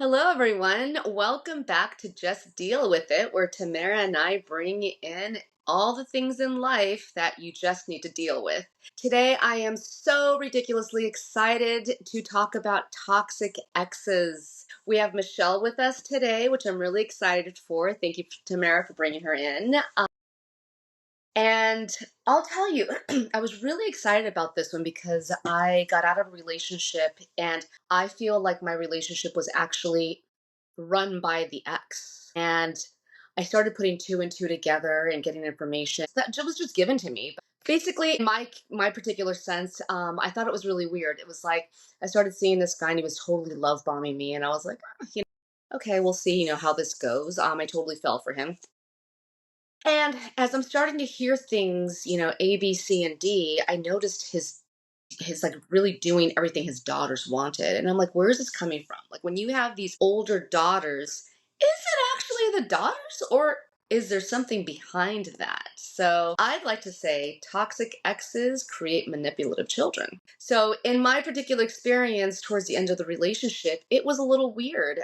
Hello, everyone. Welcome back to Just Deal With It, where Tamara and I bring in all the things in life that you just need to deal with. Today, I am so ridiculously excited to talk about toxic exes. We have Michelle with us today, which I'm really excited for. Thank you, Tamara, for bringing her in. And I'll tell you, I was really excited about this one because I got out of a relationship and I feel like my relationship was actually run by the ex. And I started putting two and two together and getting information that was just given to me. Basically, in my particular sense, I thought it was really weird. It was like I started seeing this guy and he was totally love bombing me, and I was like, okay, we'll see, how this goes. I totally fell for him. And as I'm starting to hear things, A, B, C, and D, I noticed his like really doing everything his daughters wanted. And I'm like, where is this coming from? Like when you have these older daughters, is it actually the daughters or is there something behind that? So I'd like to say toxic exes create manipulative children. So in my particular experience towards the end of the relationship, it was a little weird.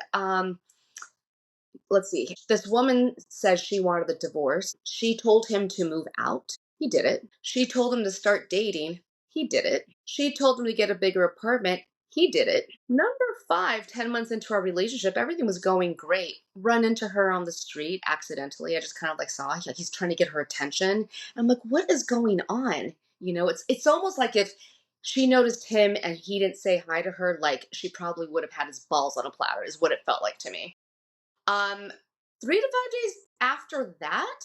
Let's see. This woman says she wanted the divorce. She told him to move out. He did it. She told him to start dating. He did it. She told him to get a bigger apartment. He did it. Number five, 10 months into our relationship, everything was going great. Run into her on the street accidentally. I just kind of like saw like he's trying to get her attention. I'm like, what is going on? It's almost like if she noticed him and he didn't say hi to her, like she probably would have had his balls on a platter, is what it felt like to me. Um, 3 to 5 days after that,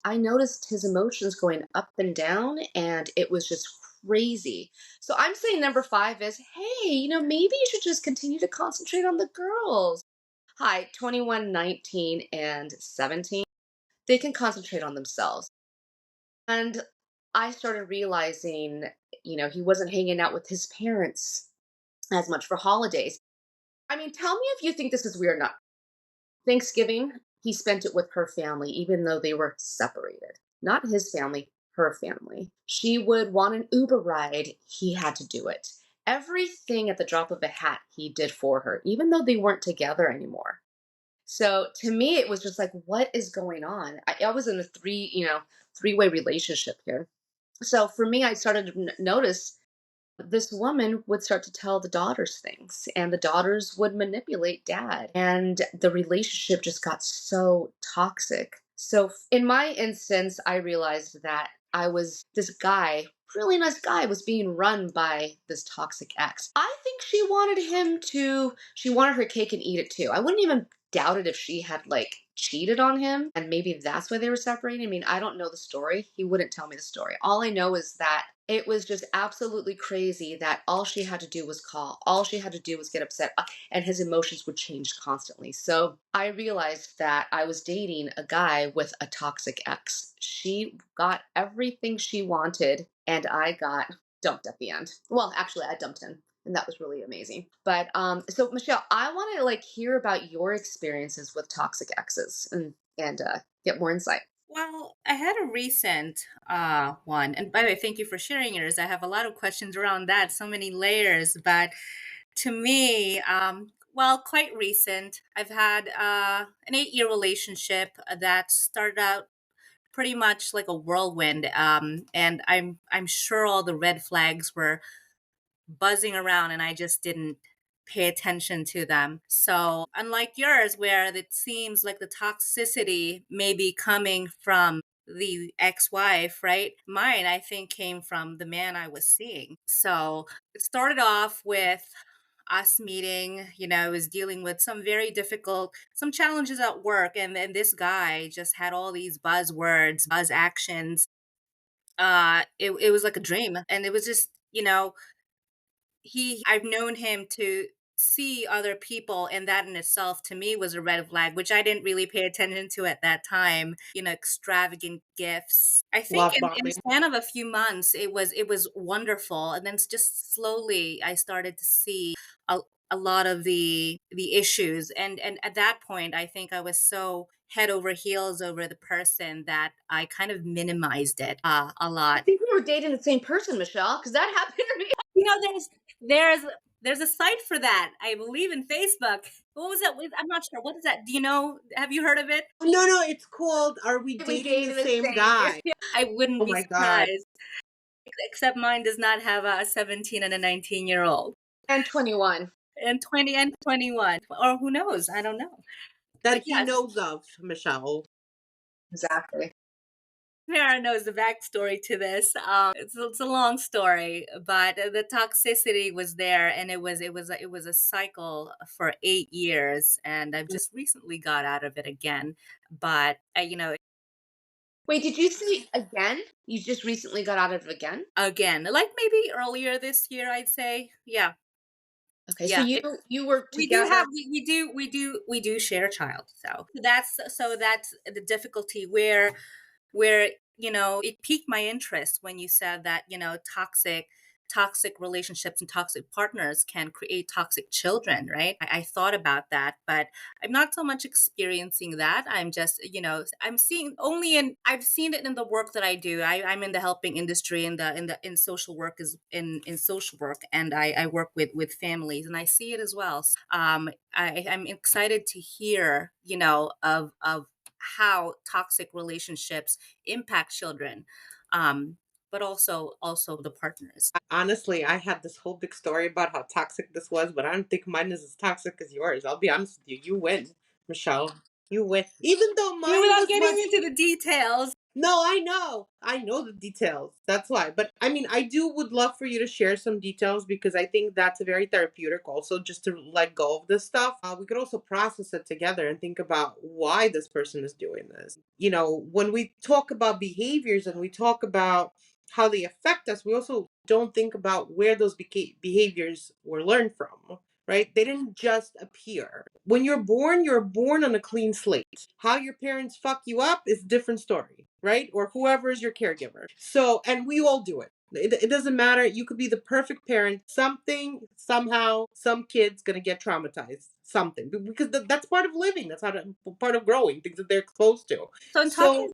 I noticed his emotions going up and down, and it was just crazy. So I'm saying number five is, hey, maybe you should just continue to concentrate on the girls. Hi, 21, 19, and 17. They can concentrate on themselves. And I started realizing, he wasn't hanging out with his parents as much for holidays. I mean, tell me if you think this is weird or not. Thanksgiving, he spent it with her family, even though they were separated. Not his family, her family. She would want an Uber ride, he had to do it. Everything at the drop of a hat he did for her, even though they weren't together anymore. So to me, it was just like, what is going on? I was in a three-way relationship here. So for me, I started to notice this woman would start to tell the daughters things, and the daughters would manipulate dad, and the relationship just got so toxic. So in my instance, I realized that I was this guy, really nice guy, was being run by this toxic ex. I think she wanted her cake and eat it too. I wouldn't even doubt it if she had like cheated on him and maybe that's why they were separating. I mean, I don't know the story. He wouldn't tell me the story. All I know is that it was just absolutely crazy that all she had to do was call. All she had to do was get upset, and his emotions would change constantly. So I realized that I was dating a guy with a toxic ex. She got everything she wanted, and I got dumped at the end. Well, actually, I dumped him. And that was really amazing. But so Michelle, I want to like hear about your experiences with toxic exes and get more insight. Well, I had a recent one. And by the way, thank you for sharing yours. I have a lot of questions around that, so many layers. But to me, well, quite recent. I've had an 8-year relationship that started out pretty much like a whirlwind. And I'm sure all the red flags were buzzing around and I just didn't pay attention to them. So, unlike yours, where it seems like the toxicity may be coming from the ex wife, right? Mine, I think, came from the man I was seeing. So, it started off with us meeting. I was dealing with some very difficult, some challenges at work. And then this guy just had all these buzzwords, buzz actions. It was like a dream. And it was just, I've known him to see other people, and that in itself to me was a red flag, which I didn't really pay attention to at that time. Extravagant gifts. I think Love in the bombing. span of a few months it was wonderful. And then just slowly I started to see a, a lot of the issues. And at that point I think I was so head over heels over the person that I kind of minimized it a I lot. think we were dating the same person, Michelle, because that happened to me. You know, there's there's a site for that. I believe in Facebook. What was that? I'm not sure. What is that? Do you know? Have you heard of it? No, no, it's called Are We We Dating the dated the Same same year. Guy? I wouldn't Oh be my God. surprised. Except mine does not have a 17 and a 19-year-old. And 21. And 20 and 21. Or who knows? I don't know. But That he yes, knows of, Michelle. Exactly. Mara knows the backstory to this. It's a long story, but the toxicity was there, and it was a cycle for 8 years, and I've just recently got out of it again. But Wait, did you say again? You just recently got out of it again? again, like maybe earlier this year, I'd say, yeah, Okay, so yeah. you were We do together. have we do share a child, so that's the difficulty where it piqued my interest when you said that toxic relationships and toxic partners can create toxic children, right? I thought about that, but I'm not so much experiencing that. I'm just I'm seeing only in I've seen it in the work that I do. I'm in the helping industry, in social work, is in social work, and I work with families, and I see it as well. I'm excited to hear of how toxic relationships impact children, um, but also the partners. Honestly, I had this whole big story about how toxic this was, but I don't think mine is as toxic as yours. I'll be honest with you. You win, Michelle. You win. Even though mine Without was getting much. into the details, No, I know. I know the details. That's why. But I mean, I do would love for you to share some details because I think that's a very therapeutic also just to let go of this stuff. We could also process it together and think about why this person is doing this. When we talk about behaviors and we talk about how they affect us, we also don't think about where those behaviors were learned from, right? They didn't just appear. When you're born on a clean slate. How your parents fuck you up is a different story, right? Or whoever is your caregiver. So, and we all do it. It doesn't matter. You could be the perfect parent. Something, somehow, some kid's going to get traumatized. Something. Because that's part of living. That's part of growing, things that they're exposed to. so in talking, So,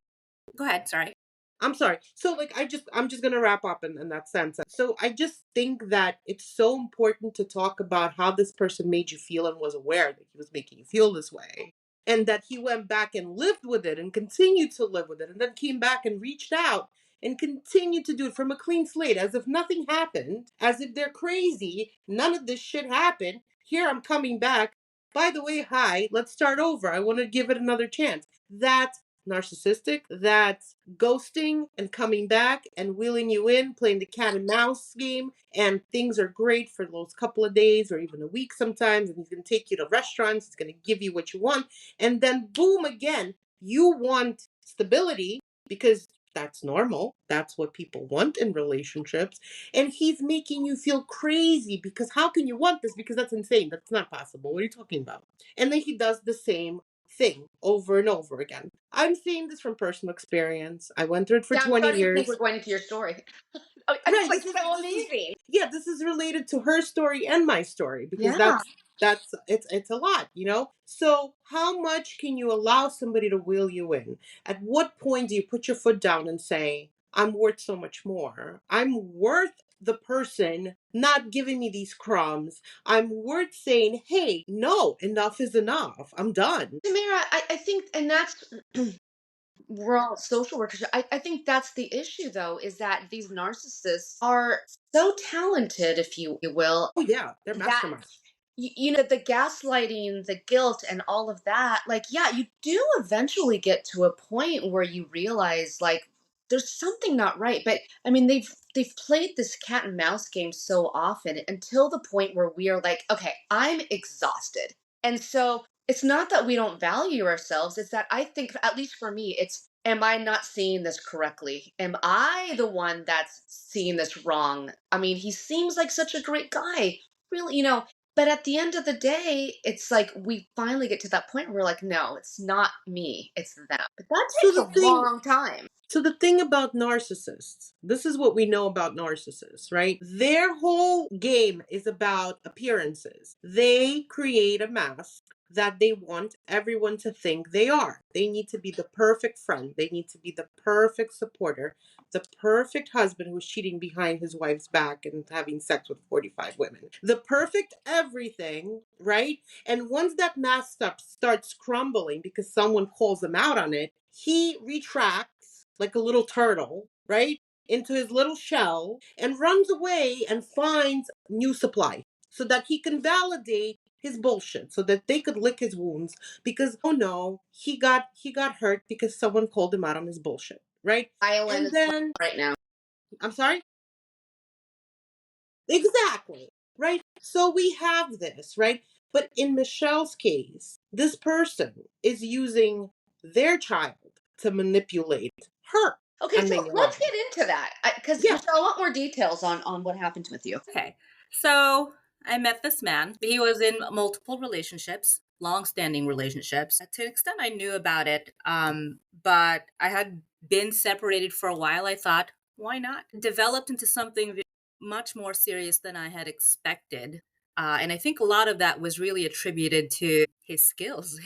go ahead. Sorry. I'm sorry. So like I'm just gonna wrap up in that sense. So I just think that it's so important to talk about how this person made you feel and was aware that he was making you feel this way. And that he went back and lived with it and continued to live with it and then came back and reached out and continued to do it from a clean slate as if nothing happened, as if they're crazy, none of this shit happened. Here I'm coming back. By the way, hi, let's start over. I want to give it another chance. That's narcissistic. That's ghosting and coming back and wheeling you in, playing the cat and mouse game, and things are great for those couple of days or even a week sometimes, and he's going to take you to restaurants, he's going to give you what you want, and then boom again, you want stability because that's normal. That's what people want in relationships. And he's making you feel crazy because how can you want this? Because that's insane. That's not possible. What are you talking about? And then he does the same thing over and over again. I'm seeing this from personal experience. I went through it for Yeah, I'm 20 starting to think years. we're going into your story. Oh, and it's Right, like so amazing. yeah, this is related to her story and my story because Yeah. that's it's a lot. So how much can you allow somebody to wheel you in? At what point do you put your foot down and say, I'm worth so much more? I'm worth the person not giving me these crumbs. I'm worth saying, hey, no, enough is enough. I'm done. Tamara, I think, and that's we're all social workers. I think that's the issue, though, is that these narcissists are so talented, if you will, Oh yeah, they're that masterminds. the gaslighting, the guilt, and all of that. Like, yeah, you do eventually get to a point where you realize, like, there's something not right. But I mean, they've played this cat and mouse game so often until the point where we are like, okay, I'm exhausted. And so it's not that we don't value ourselves, it's that I think, at least for me, it's, am I not seeing this correctly? Am I the one that's seeing this wrong? I mean, he seems like such a great guy. Really, but at the end of the day, it's like we finally get to that point where we're like, no, it's not me, it's them. But that So takes the a thing long time. So the thing about narcissists, this is what we know about narcissists, right? Their whole game is about appearances. They create a mask. that they want everyone to think they are. They need to be the perfect friend. They need to be the perfect supporter, the perfect husband who's cheating behind his wife's back and having sex with 45 women, the perfect everything, right? And once that mask starts crumbling because someone calls him out on it, he retracts like a little turtle, right? Into his little shell and runs away and finds new supply so that he can validate his bullshit, so that they could lick his wounds because, oh no, he got hurt because someone called him out on his bullshit, right? Violent And as well then right now. I'm sorry. Exactly. Right. So we have this, right? But in Michelle's case, this person is using their child to manipulate her Okay, on so many let's get levels. into that because Yeah. Michelle, I want more details on what happened with you. Okay. So I met this man. He was in multiple relationships, long-standing relationships. To an extent, I knew about it, but I had been separated for a while. I thought, why not? Developed into something much more serious than I had expected. And I think a lot of that was really attributed to his skills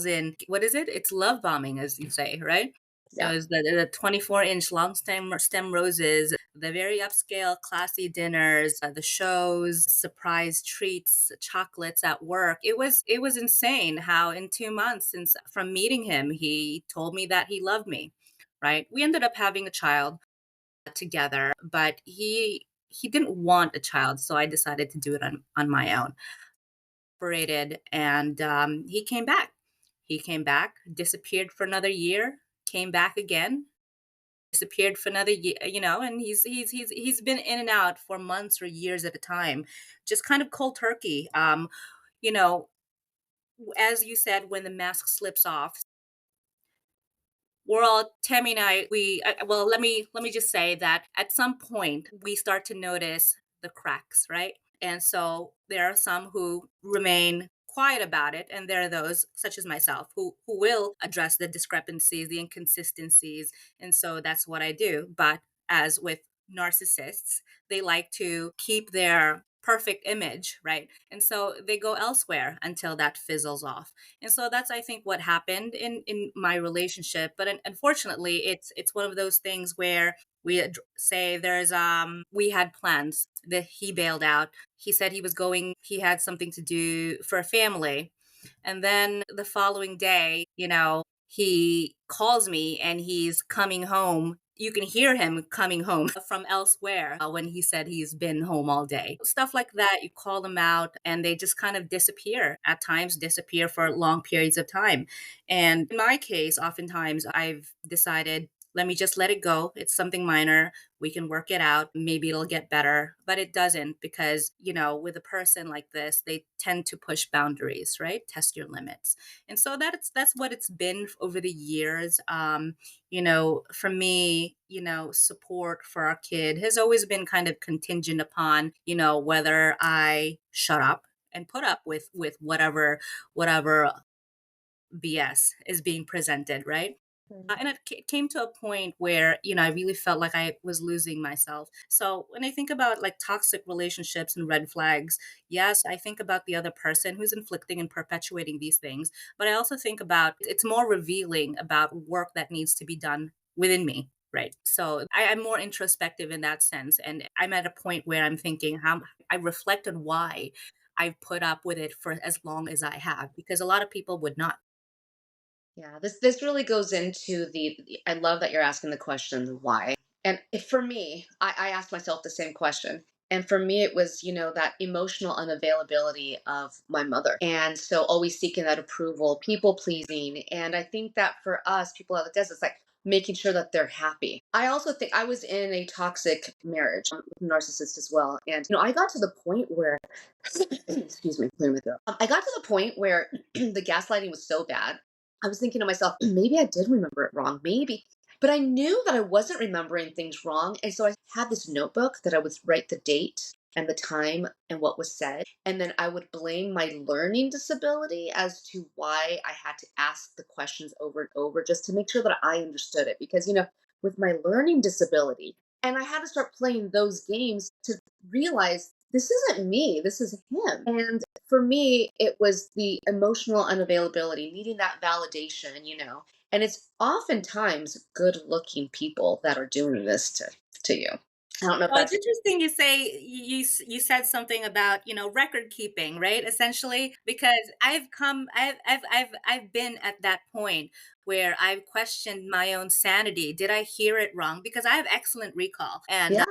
in what is it? It's love bombing, as you say, right? It Yeah. was the 24-inch long stem roses, the very upscale, classy dinners, the shows, surprise treats, chocolates at work. It was insane how in 2 months since from meeting him, he told me that he loved me. Right? We ended up having a child together, but he didn't want a child, so I decided to do it on my own. Separated, and he came back. He came back, disappeared for another year, came back again, disappeared for another year, and he's been in and out for months or years at a time, just kind of cold turkey. You know, as you said, when the mask slips off, we're all Tammy and I. Well, let me just say that at some point we start to notice the cracks, right? And so there are some who remain quiet about it, and there are those, such as myself, who will address the discrepancies, the inconsistencies, and so that's what I do. But as with narcissists, they like to keep their perfect image, right? And so they go elsewhere until that fizzles off. And so that's, I think, what happened in my relationship. But unfortunately, it's one of those things where say there's we had plans that he bailed out. He said he had something to do for a family, and then the following day, he calls me and he's coming home. You can hear him coming home from elsewhere when he said he's been home all day. Stuff like that, you call them out and they just kind of disappear, at times, disappear for long periods of time. And in my case, oftentimes I've decided, let me just let it go. It's something minor. We can work it out. Maybe it'll get better. But it doesn't because, with a person like this, they tend to push boundaries, right? Test your limits. And so that's what it's been over the years. For me, support for our kid has always been kind of contingent upon, whether I shut up and put up with whatever BS is being presented, right? And it came to a point where, I really felt like I was losing myself. So when I think about like toxic relationships and red flags, yes, I think about the other person who's inflicting and perpetuating these things. But I also think about it's more revealing about work that needs to be done within me. Right. So I'm more introspective in that sense. And I'm at a point where I'm thinking how I reflect on why I've put up with it for as long as I have, because a lot of people would not. Yeah, this really goes into I love that you're asking the question why. And for me, I asked myself the same question. And for me, it was, that emotional unavailability of my mother. And so always seeking that approval, people pleasing. And I think that for us, people out of the desert, it's like making sure that they're happy. I also think I was in a toxic marriage with a narcissist as well. And, I got to the point where, excuse me, clear my throat. I got to the point where the gaslighting was so bad. I was thinking to myself, maybe I did remember it wrong. Maybe. But I knew that I wasn't remembering things wrong. And so I had this notebook that I would write the date and the time and what was said. And then I would blame my learning disability as to why I had to ask the questions over and over just to make sure that I understood it. Because, with my learning disability, and I had to start playing those games to realize this isn't me, this is him. And for me, it was the emotional unavailability, needing that validation. And it's oftentimes good looking people that are doing this to you. I don't know if Well, it's that's interesting you say you said something about record keeping, right? Essentially, because I've been at that point where I've questioned my own sanity. Did I hear it wrong? Because I have excellent recall, and yeah.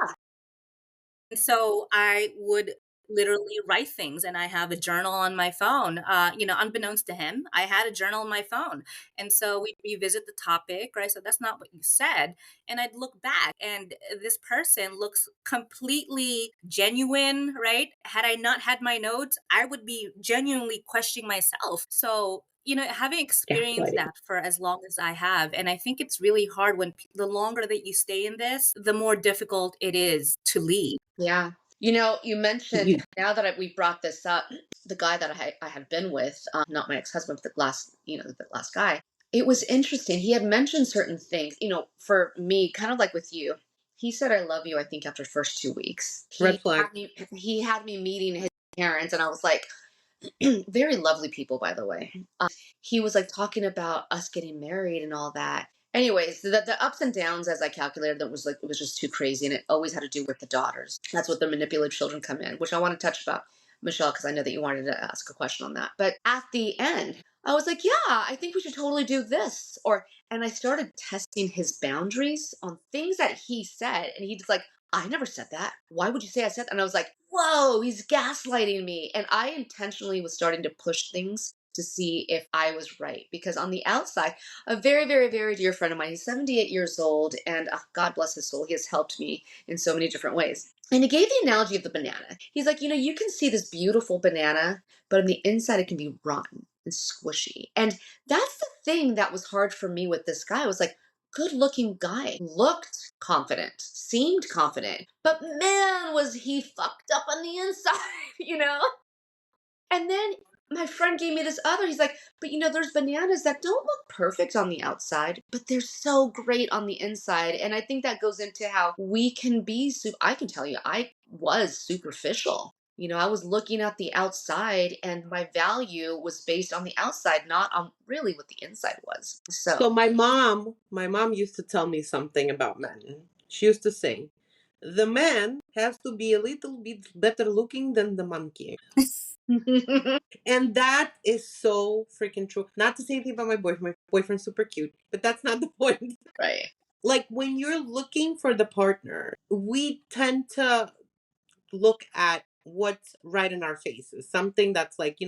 so I would literally write things, and I have a journal on my phone. Unbeknownst to him, I had a journal on my phone. And so we revisit the topic, right? So that's not what you said. And I'd look back, and this person looks completely genuine, right? Had I not had my notes, I would be genuinely questioning myself. So, having experienced Gaslighting. that for as long as I have, and I think it's really hard when the longer that you stay in this, the more difficult it is to leave. Yeah. You mentioned, You now that we brought this up, the guy that I had been with, not my ex-husband, but the last guy. It was interesting. He had mentioned certain things, for me, kind of like with you. He said, I love you, I think, after the first 2 weeks. red flag. He had me meeting his parents, and I was like, very lovely people, by the way. He was like talking about us getting married and all that. Anyways, the ups and downs, as I calculated, it was just too crazy, and it always had to do with the daughters. That's what the manipulative children come in, which I want to touch about, Michelle, because I know that you wanted to ask a question on that. But at the end, I was like, yeah, I think we should totally do this. And I started testing his boundaries on things that he said, and he just like, I never said that. Why would you say I said that? And I was like, whoa, he's gaslighting me. And I intentionally was starting to push things to see if I was right. Because on the outside, a very, very, very dear friend of mine, he's 78 years old, and God bless his soul, he has helped me in so many different ways. And he gave the analogy of the banana. He's like, you can see this beautiful banana, but on the inside, it can be rotten and squishy. And that's the thing that was hard for me with this guy. I was like, good looking guy, looked confident, seemed confident, but man, was he fucked up on the inside, you know? And then my friend gave me this other. He's like, but there's bananas that don't look perfect on the outside, but they're so great on the inside. And I think that goes into how we can be. I can tell you, I was superficial. I was looking at the outside, and my value was based on the outside, not on really what the inside was. So my mom used to tell me something about men. She used to say, the man has to be a little bit better looking than the monkey. And that is so freaking true. Not to say anything about my boyfriend. My boyfriend's super cute, but that's not the point. Right. Like when you're looking for the partner, we tend to look at what's right in our faces. Something that's like,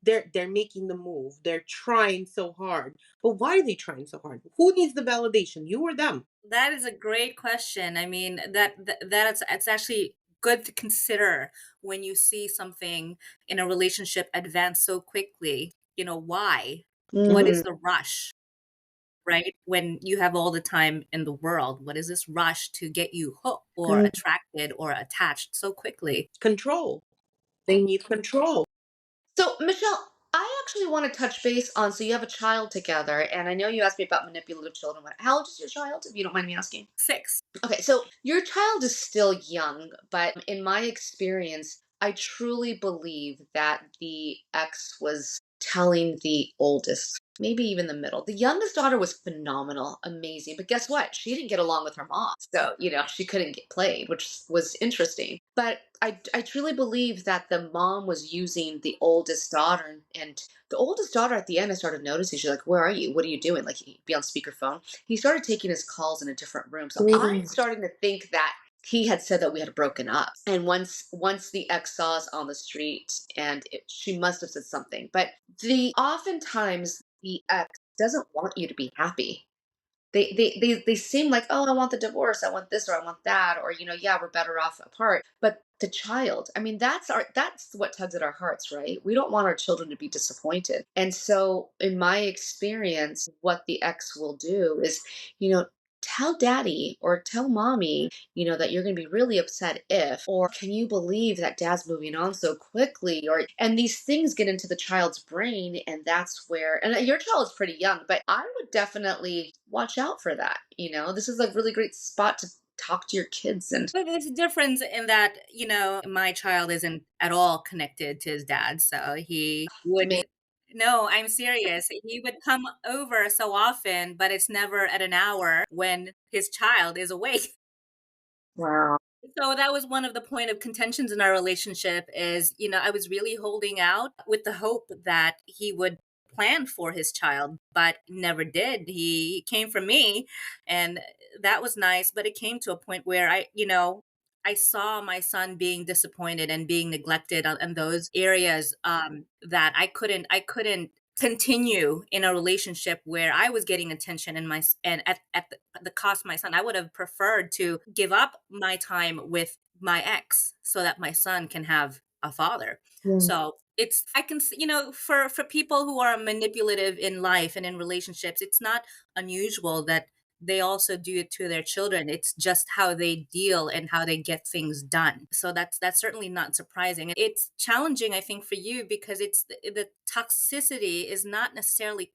they're making the move. They're trying so hard. But why are they trying so hard? Who needs the validation? You or them? That is a great question. I mean, that's it's actually good to consider when you see something in a relationship advance so quickly. Why? What is Mhm. the rush, right? When you have all the time in the world, what is this rush to get you hooked or Mm. attracted or attached so quickly? Control. They need control. So, Michelle, I actually want to touch base on. So, you have a child together, and I know you asked me about manipulative children. How old is your child, if you don't mind me asking? 6. Okay, so your child is still young, but in my experience, I truly believe that the ex was telling the oldest, maybe even the middle. The youngest daughter was phenomenal, amazing, but guess what? She didn't get along with her mom. So, she couldn't get played, which was interesting. But I truly believe that the mom was using the oldest daughter, and the oldest daughter at the end, I started noticing, she's like, where are you? What are you doing? Like, he'd be on speakerphone. He started taking his calls in a different room. So I'm Mm. starting to think that he had said that we had broken up. And once the ex saw us on the street, and she must have said something. But the oftentimes the ex doesn't want you to be happy. They seem like, oh, I want the divorce, I want this, or I want that, or yeah, we're better off apart. But the child, I mean, that's what tugs at our hearts, right? We don't want our children to be disappointed. And so in my experience, what the ex will do is, you know tell daddy or tell mommy, that you're going to be really upset if, or can you believe that dad's moving on so quickly, and these things get into the child's brain, and that's where, and your child is pretty young, but I would definitely watch out for that. This is a really great spot to talk to your kids. And But there's a difference in that, my child isn't at all connected to his dad. So he me, wouldn't. No, I'm serious. He would come over so often, but it's never at an hour when his child is awake. wow. So that was one of the point of contentions in our relationship is, I was really holding out with the hope that he would plan for his child, but never did. He came for me, and that was nice, but it came to a point where I saw my son being disappointed and being neglected in those areas, that I couldn't continue in a relationship where I was getting attention and at the cost of my son. I would have preferred to give up my time with my ex so that my son can have a father. Yeah. So it's I can for people who are manipulative in life and in relationships, it's not unusual that they also do it to their children. It's just how they deal and how they get things done. So that's certainly not surprising. It's challenging, I think, for you because it's the toxicity is not necessarily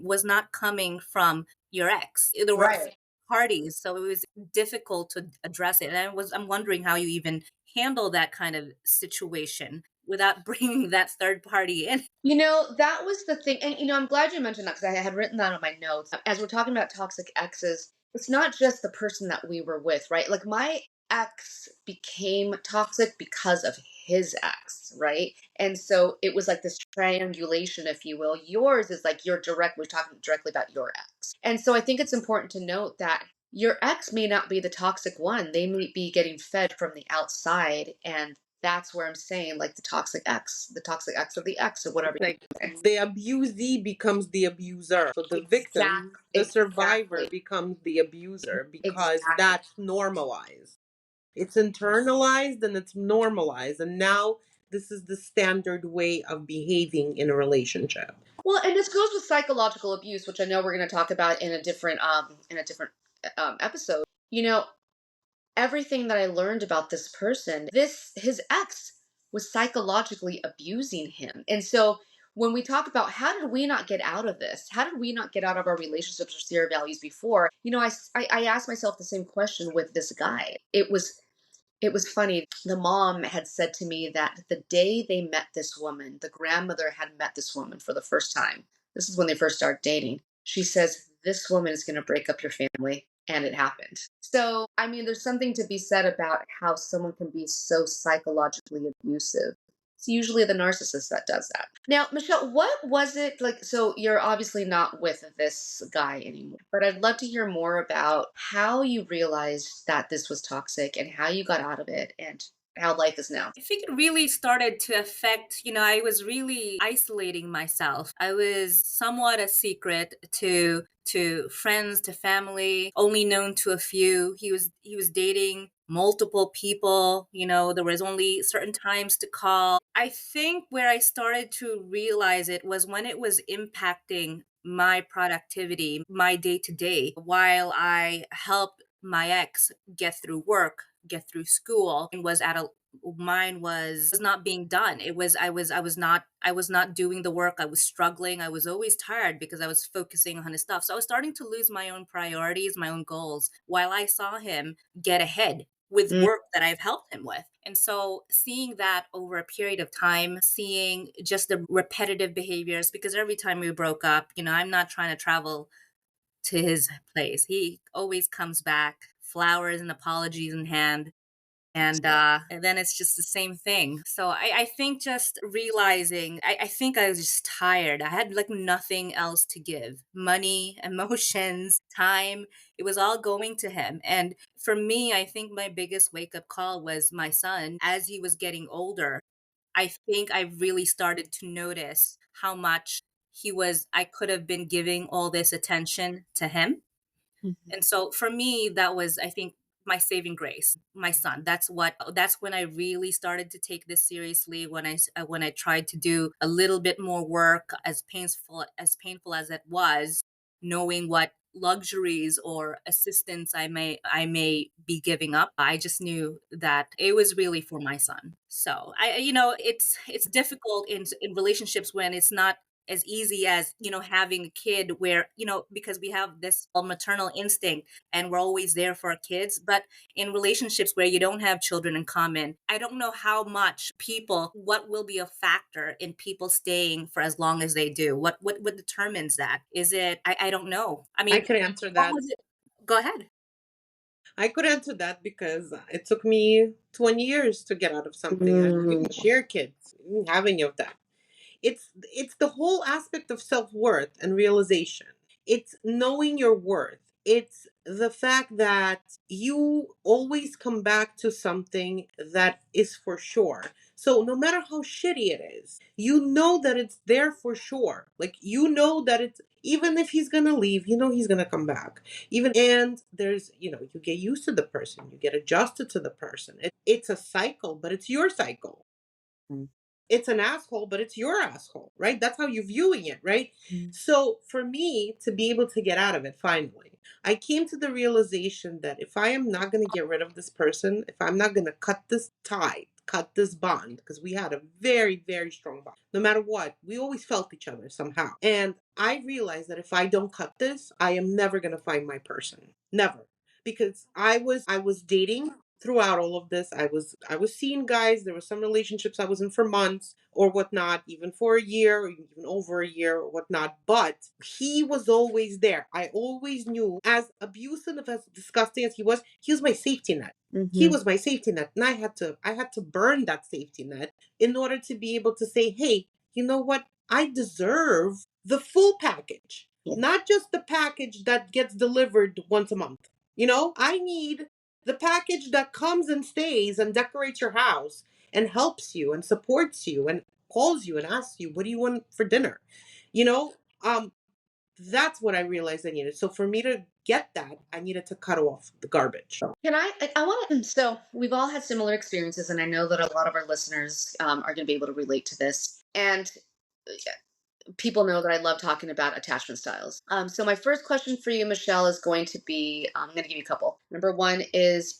was not coming from your ex. There were Right. parties, so it was difficult to address it. And I'm wondering how you even handle that kind of situation without bringing that third party in. That was the thing. And, I'm glad you mentioned that because I had written that on my notes. As we're talking about toxic exes, it's not just the person that we were with, right? Like my ex became toxic because of his ex, right? And so it was like this triangulation, if you will. Yours is like we're talking directly about your ex. And so I think it's important to note that your ex may not be the toxic one. They may be getting fed from the outside, and that's where I'm saying, like, the toxic ex of the ex, or whatever you Like say. the abusee becomes the abuser. So the victim, the survivor, Exactly. becomes the abuser because Exactly. that's normalized. It's internalized and it's normalized. And now this is the standard way of behaving in a relationship. Well, and this goes with psychological abuse, which I know we're going to talk about in a different episode. Everything that I learned about this person, his ex was psychologically abusing him. And so when we talk about how did we not get out of this? How did we not get out of our relationships or see our values before? I asked myself the same question with this guy. It was funny. The mom had said to me that the day they met this woman, the grandmother had met this woman for the first time. This is when they first started dating. She says, "This woman is going to break up your family." And it happened. So, I mean, there's something to be said about how someone can be so psychologically abusive. It's usually the narcissist that does that. Now, Michelle, what was it like? So, you're obviously not with this guy anymore, but I'd love to hear more about how you realized that this was toxic and how you got out of it and how life is now. I think it really started to affect, I was really isolating myself. I was somewhat a secret to friends, to family, only known to a few. He was dating multiple people, there was only certain times to call. I think where I started to realize it was when it was impacting my productivity, my day to day, while I helped my ex get through work, get through school, and was at a mine was not being done. I was not doing the work. I was struggling. I was always tired because I was focusing on his stuff. So I was starting to lose my own priorities, my own goals, while I saw him get ahead with Mm. work that I've helped him with. And so seeing that over a period of time, seeing just the repetitive behaviors, because every time we broke up, I'm not trying to travel to his place. He always comes back, flowers and apologies in hand, and then it's just the same thing. So I think just realizing, I think I was just tired. I had like nothing else to give. Money, emotions, time, it was all going to him. And for me, I think my biggest wake up call was my son. As he was getting older, I think I really started to notice how much I could have been giving all this attention to him. Mhm. And so for me, that was, I think, my saving grace, my son. That's when I really started to take this seriously, when I tried to do a little bit more work, as painful as it was, knowing what luxuries or assistance I may be giving up. I just knew that it was really for my son. So it's difficult in relationships when it's not as easy as, having a kid where, because we have this maternal instinct and we're always there for our kids. But in relationships where you don't have children in common, I don't know how much what will be a factor in people staying for as long as they do. What determines that? Is it, I don't know. I I mean, could answer what that. was it? Go ahead. I could answer that because it took me 20 years to get out of something. I didn't share kids, I didn't have any of that. It's the whole aspect of self-worth and realization. It's knowing your worth. It's the fact that you always come back to something that is for sure. So no matter how shitty it is, you know that it's there for sure. Like you know that it's, even if he's gonna leave, you know he's gonna come back. Even, and there's, you get used to the person, you get adjusted to the person. It's a cycle, but it's your cycle. It's an asshole, but it's your asshole, right? That's how you're viewing it, right? So for me to be able to get out of it finally, I came to the realization that if I am not going to get rid of this person, if I'm not going to cut this tie, cut this bond, because we had a very, very strong bond. No matter what, we always felt each other somehow. And I realized that if I don't cut this, I am never going to find my person. Never. Because I was dating throughout all of this. I was seeing guys. There were some relationships I was in for months or whatnot, even for a year or even over a year or whatnot. But he was always there. I always knew, as abusive, as disgusting as he was my safety net. He was my safety net. And I had to burn that safety net in order to be able to say, hey, you know what? I deserve the full package. Yeah. Not just the package that gets delivered once a month. I need the package that comes and stays and decorates your house and helps you and supports you and calls you and asks you, what do you want for dinner? You know, um, that's what I realized I needed. So for me to get that, I needed to cut off the garbage. Can I want to. So we've all had similar experiences, and I know that a lot of our listeners are going to be able to relate to this. And people know that I love talking about attachment styles. So my first question for you, Michelle, is going to be, I'm going to give you a couple. Number one is,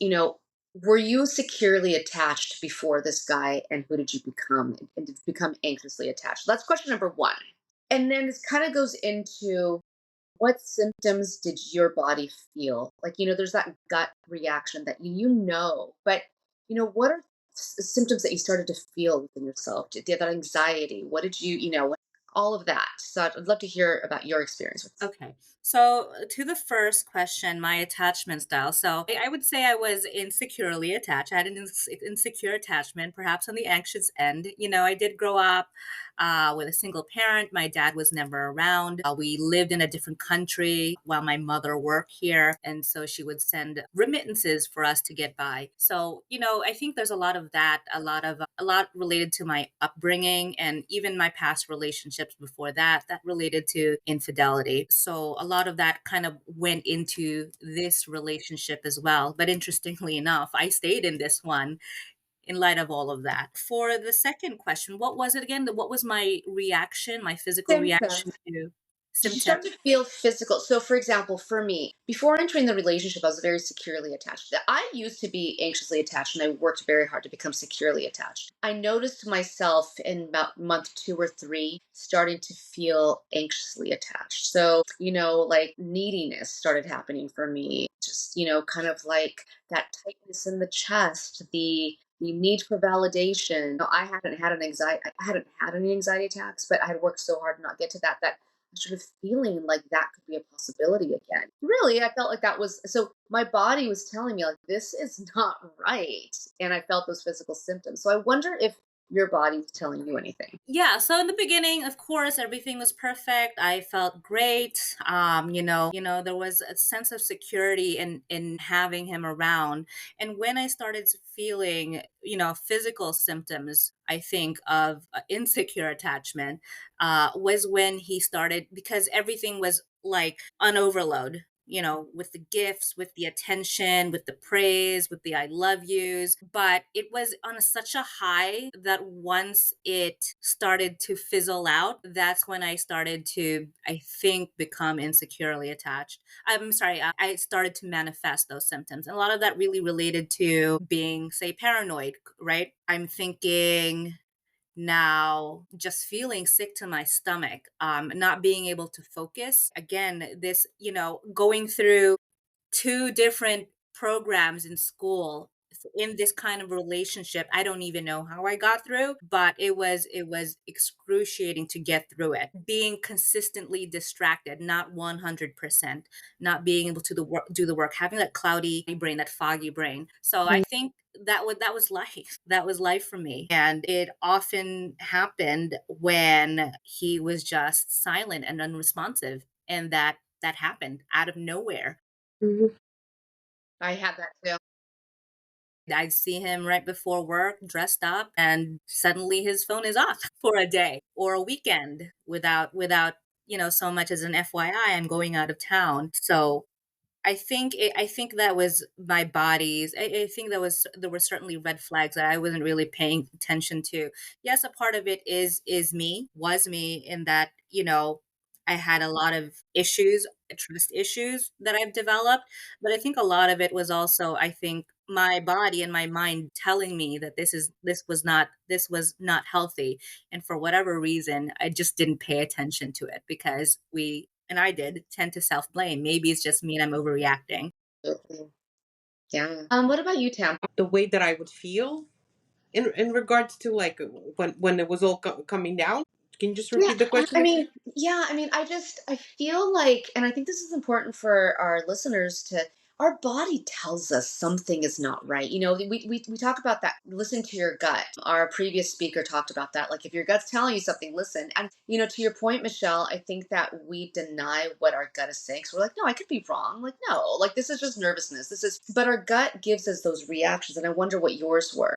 were you securely attached before this guy, and who did you become? And did you become anxiously attached? That's question number one. And then this kind of goes into, what symptoms did your body feel? Like, there's that gut reaction that but, what are symptoms that you started to feel within yourself? Did you have that anxiety? What did all of that? So I'd love to hear about your experience with this. Okay. So, to the first question, my attachment style. So, I would say I was insecurely attached. I had an insecure attachment, perhaps on the anxious end. I did grow up with a single parent. My dad was never around. We lived in a different country while my mother worked here. And so she would send remittances for us to get by. So, I think there's a lot of that, a lot related to my upbringing and even my past relationships before that related to infidelity. So a lot of that kind of went into this relationship as well. But interestingly enough, I stayed in this one in light of all of that. For the second question, what was it again? What was my reaction, my physical reaction Symptoms. to Did you symptoms? start to feel physical? So, for example, for me, before entering the relationship, I was very securely attached. I used to be anxiously attached, and I worked very hard to become securely attached. I noticed myself in about month 2 or 3 starting to feel anxiously attached. So, like neediness started happening for me. Just, kind of like that tightness in the chest, the need for validation. I hadn't had an anxiety. I hadn't had any anxiety attacks, but I had worked so hard to not get to that sort of feeling like that could be a possibility again. Really, I felt like that was, so my body was telling me like, this is not right. And I felt those physical symptoms. So I wonder if your body was telling you anything. Yeah, so in the beginning, of course, everything was perfect. I felt great. There was a sense of security in having him around. And when I started feeling, physical symptoms, I think of insecure attachment, was when he started, because everything was like on overload. With the gifts, with the attention, with the praise, with the I love yous. But it was on such a high that once it started to fizzle out, that's when I started to, I think, become insecurely attached. I'm sorry, I started to manifest those symptoms. And a lot of that really related to being, say, paranoid, right? I'm thinking, now just feeling sick to my stomach, not being able to focus. Again, this, going through two different programs in school in this kind of relationship. I don't even know how I got through, but it was excruciating to get through it. Being consistently distracted, not 100%, not being able to do the work, having that cloudy brain, that foggy brain. So I think that was life. That was life for me. And it often happened when he was just silent and unresponsive. And that happened out of nowhere. Mhm. I had that too. I'd see him right before work, dressed up, and suddenly his phone is off for a day or a weekend without so much as an FYI, I'm going out of town. So I think that was my body's. I think there were certainly red flags that I wasn't really paying attention to. Yes, a part of it was me in that, I had a lot of issues, trust issues that I've developed, but I think a lot of it was also, I think, my body and my mind telling me that this was not healthy, and for whatever reason I just didn't pay attention to it because we and I did tend to self blame. Maybe it's just me and I'm overreacting. Absolutely. Yeah. What about you, Tam? The way that I would feel in regards to like when it was all coming down. Can you just Yeah, repeat the question I again? mean, yeah, I mean, I feel like, and I think this is important for our listeners to, our body tells us something is not right. We talk about that, listen to your gut. Our previous speaker talked about that. Like, if your gut's telling you something, listen. And, to your point, Michelle, I think that we deny what our gut is saying. So we're like, no, I could be wrong. Like, no, like, this is just nervousness. But our gut gives us those reactions. And I wonder what yours were.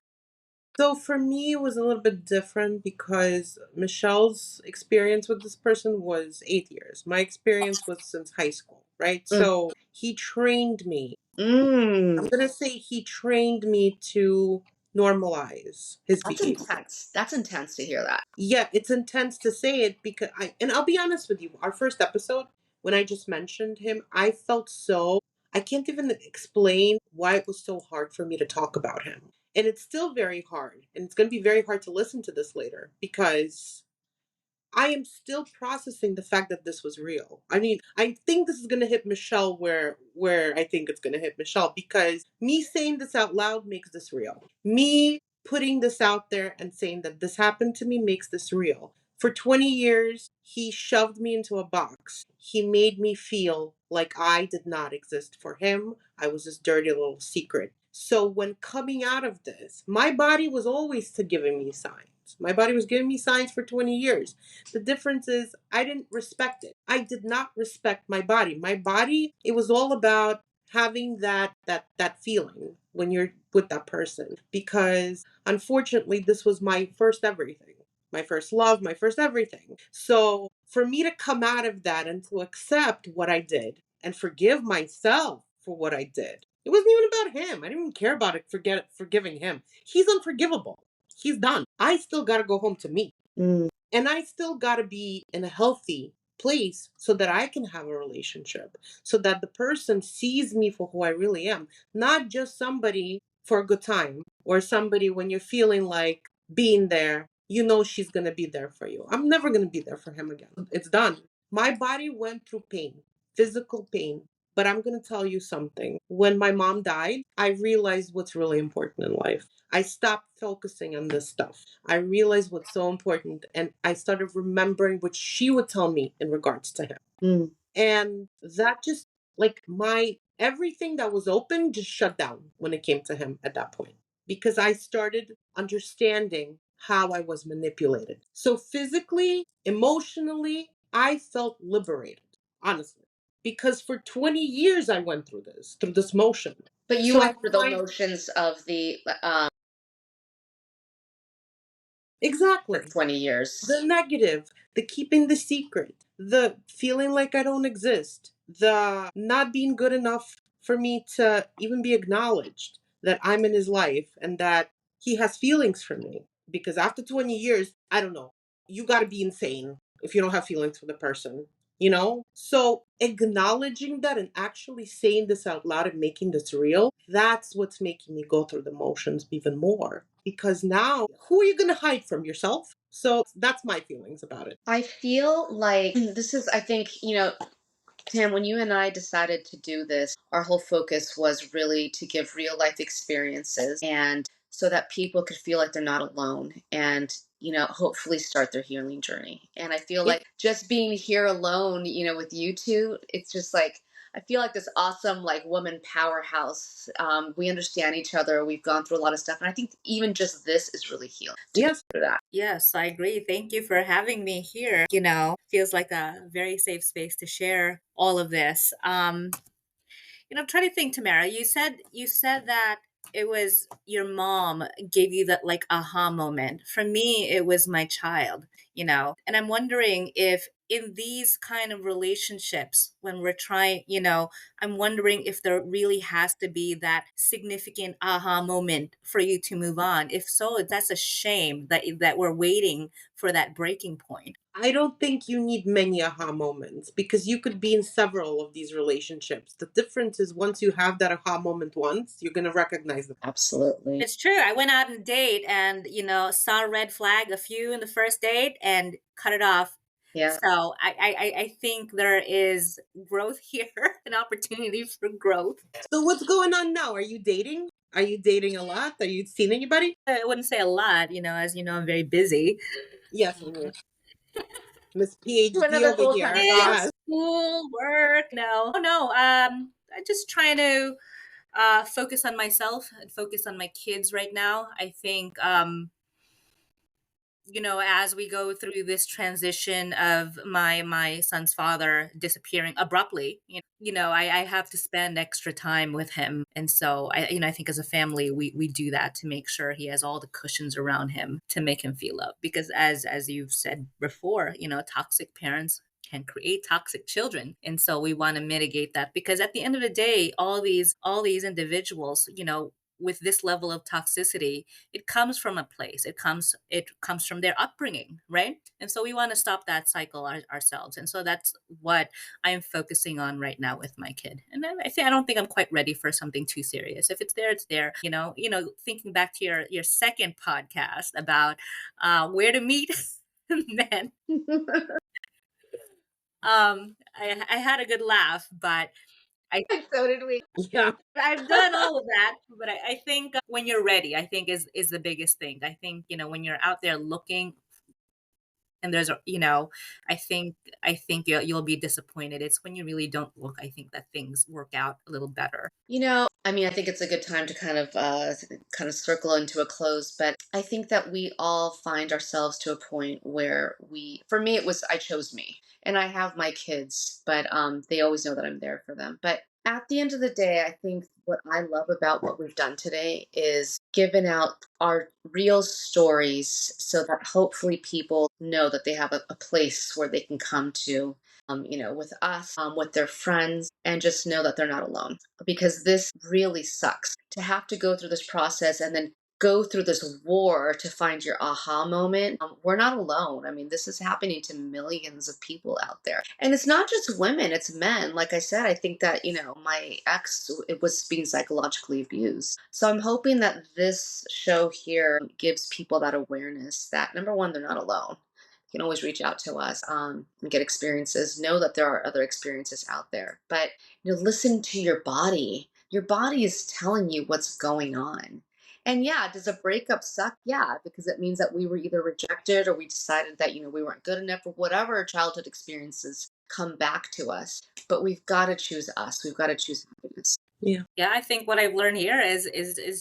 So for me, it was a little bit different because Michelle's experience with this person was 8 years. My experience was since high school, right? Mm. So he trained me. I'm Mm. going to say he trained me to normalize his That's behavior. intense. That's intense to hear that. Yeah, it's intense to say it because and I'll be honest with you, our first episode, when I just mentioned him, I felt so, I can't even explain why it was so hard for me to talk about him. And it's still very hard. And it's going to be very hard to listen to this later because I am still processing the fact that this was real. I mean, I think this is going to hit Michelle where I think it's going to hit Michelle because me saying this out loud makes this real. Me putting this out there and saying that this happened to me makes this real. For 20 years, he shoved me into a box. He made me feel like I did not exist for him. I was this dirty little secret. So when coming out of this, my body was always to giving me signs. My body was giving me signs for 20 years. The difference is I didn't respect it. I did not respect my body. My body, it was all about having that feeling when you're with that person because unfortunately this was my first everything. My first love, my first everything. So, for me to come out of that and to accept what I did and forgive myself for what I did. It wasn't even about him. I didn't even care about it forgiving him. He's unforgivable. He's done. I still got to go home to me. Mm. And I still got to be in a healthy place so that I can have a relationship, so that the person sees me for who I really am, not just somebody for a good time or somebody when you're feeling like being there, she's going to be there for you. I'm never going to be there for him again. It's done. My body went through pain, physical pain. But I'm going to tell you something. When my mom died, I realized what's really important in life. I stopped focusing on this stuff. I realized what's so important and I started remembering what she would tell me in regards to him. Mm. And that just like my everything that was open just shut down when it came to him at that point because I started understanding how I was manipulated. So physically, emotionally, I felt liberated, honestly. Because for 20 years I went through this motion. But you So I went through the find motions of the for exactly 20 years. the negative, the keeping the secret, the feeling like I don't exist, the not being good enough for me to even be acknowledged that I'm in his life and that he has feelings for me. Because after 20 years, I don't know, you got to be insane if you don't have feelings for the person. you know? So acknowledging that and actually saying this out loud and making this real, that's what's making me go through the motions even more. Because now, who are you going to hide from? Yourself? So that's my feelings about it. I feel like this is, I think, Tam, when you and I decided to do this, our whole focus was really to give real life experiences and so that people could feel like they're not alone and, hopefully start their healing journey. And I feel Yeah. like just being here alone, with you two, it's just like, I feel like this awesome, like, woman powerhouse. We understand each other. We've gone through a lot of stuff. And I think even just this is really healing to go Yes. through that. Yes, I agree. Thank you for having me here. Feels like a very safe space to share all of this. I'm trying to think, Tamara. You said that it was your mom gave you that like aha moment. For me, it was my child. And I'm wondering if in these kind of relationships, when we're trying, I'm wondering if there really has to be that significant aha moment for you to move on. If so, that's a shame that we're waiting for that breaking point. I don't think you need many aha moments because you could be in several of these relationships. The difference is once you have that aha moment once, you're going to recognize them. Absolutely. It's true. I went out on a date and saw a red flag, a few in the first date, and cut it off. Yeah. So I think there is growth here, an opportunity for growth. So what's going on now? Are you dating? Are you dating a lot? Are you seeing anybody? I wouldn't say a lot, as you know, I'm very busy. Yes, Miss PhD Another over full here. time Eh, job. Yes. School, work, no. Oh no. I'm just trying to focus on myself and focus on my kids right now. I think as we go through this transition of my son's father disappearing abruptly, I have to spend extra time with him. And so I think as a family, we do that to make sure he has all the cushions around him to make him feel loved. Because as you've said before, toxic parents can create toxic children. And so we want to mitigate that because at the end of the day, all these individuals, with this level of toxicity, it comes from a place. It comes from their upbringing, right? And so we want to stop that cycle ourselves. And so that's what I'm focusing on right now with my kid. And then I don't think I'm quite ready for something too serious. If it's there, it's there. Thinking back to your second podcast about where to meet men, I had a good laugh, but So did we. Yeah. I've done all of that, but I think when you're ready, I think is the biggest thing. I think when you're out there looking, and I think you'll be disappointed. It's when you really don't look. I think that things work out a little better. I think it's a good time to kind of circle into a close, but I think that we all find ourselves to a point where for me, it was I chose me, and I have my kids, but they always know that I'm there for them. But at the end of the day, I think what I love about what we've done today is given out our real stories so that hopefully people know that they have a place where they can come to with us, with their friends, and just know that they're not alone. Because this really sucks to have to go through this process and then go through this war to find your aha moment. We're not alone. I mean, this is happening to millions of people out there. And it's not just women, it's men. Like I said, I think that, my ex, it was being psychologically abused. So I'm hoping that this show here gives people that awareness that, number one, they're not alone. You can always reach out to us and get experiences. Know that there are other experiences out there, but listen to your body. Your body is telling you what's going on. And yeah, does a breakup suck? Yeah, because it means that we were either rejected or we decided that we weren't good enough or whatever childhood experiences come back to us. But we've got to choose us. We've got to choose happiness. Yeah. Yeah, I think what I've learned here is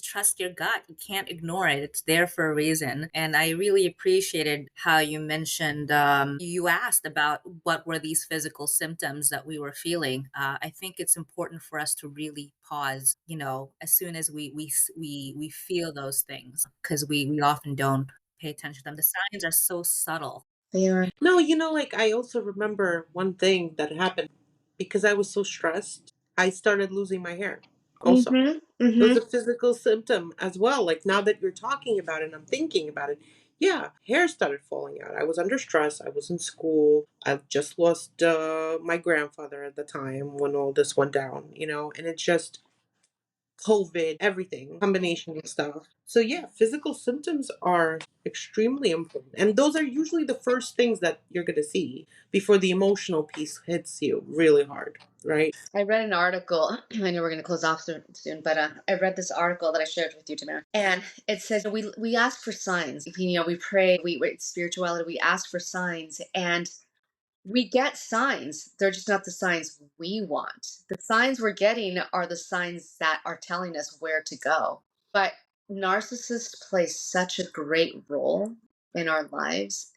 trust your gut. You can't ignore it. It's there for a reason. And I really appreciated how you mentioned you asked about what were these physical symptoms that we were feeling. I think it's important for us to really pause. As soon as we feel those things, because we often don't pay attention to them. The signs are so subtle. They are. No, like I also remember one thing that happened because I was so stressed. I started losing my hair. Also, Mm-hmm. it was Mm-hmm. a physical symptom as well. Like now that you're talking about it and I'm thinking about it, Yeah, hair started falling out. I was under stress. I was in school. I just lost my grandfather at the time when all this went down, and it just COVID, everything, combination of stuff. So yeah, physical symptoms are extremely important. And those are usually the first things that you're going to see before the emotional piece hits you really hard, right? I read an article. I know we're going to close off soon, but I read this article that I shared with you, Tamara, and it says we ask for signs. We pray. It's spirituality. We ask for signs, and we get signs. They're just not the signs we want. The signs we're getting are the signs that are telling us where to go. But narcissists play such a great role in our lives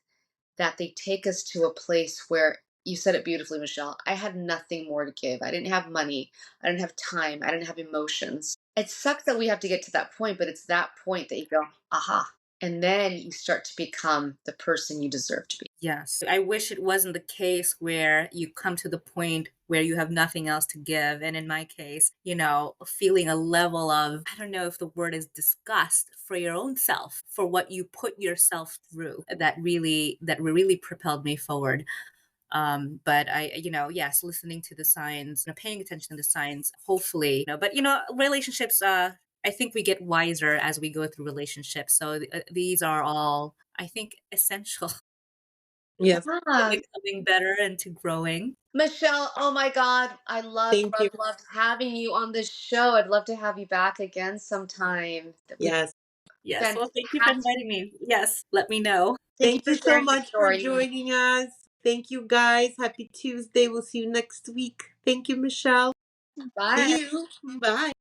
that they take us to a place where you said it beautifully, Michelle. I had nothing more to give. I didn't have money. I didn't have time. I didn't have emotions. It sucks that we have to get to that point, but it's that point that you go, aha. And then you start to become the person you deserve to be. Yes. I wish it wasn't the case where you come to the point where you have nothing else to give. And in my case, feeling a level of, I don't know if the word is disgust for your own self, for what you put yourself through, that really propelled me forward. But yes, listening to the signs, paying attention to the signs, hopefully, but relationships, I think we get wiser as we go through relationships. So these are all, I think, essential Yes. to Yeah. becoming better and to growing. Michelle, oh my God. I Thank you. love having you on this show. I'd love to have you back again sometime. Yes. Yes. Well, thank you for Fantastic. inviting me. Yes. Let me know. Thank you Thank for you so sharing your much for story. joining us. Thank you, guys. Happy Tuesday. We'll see you next week. Thank you, Michelle. Bye. See you. Bye.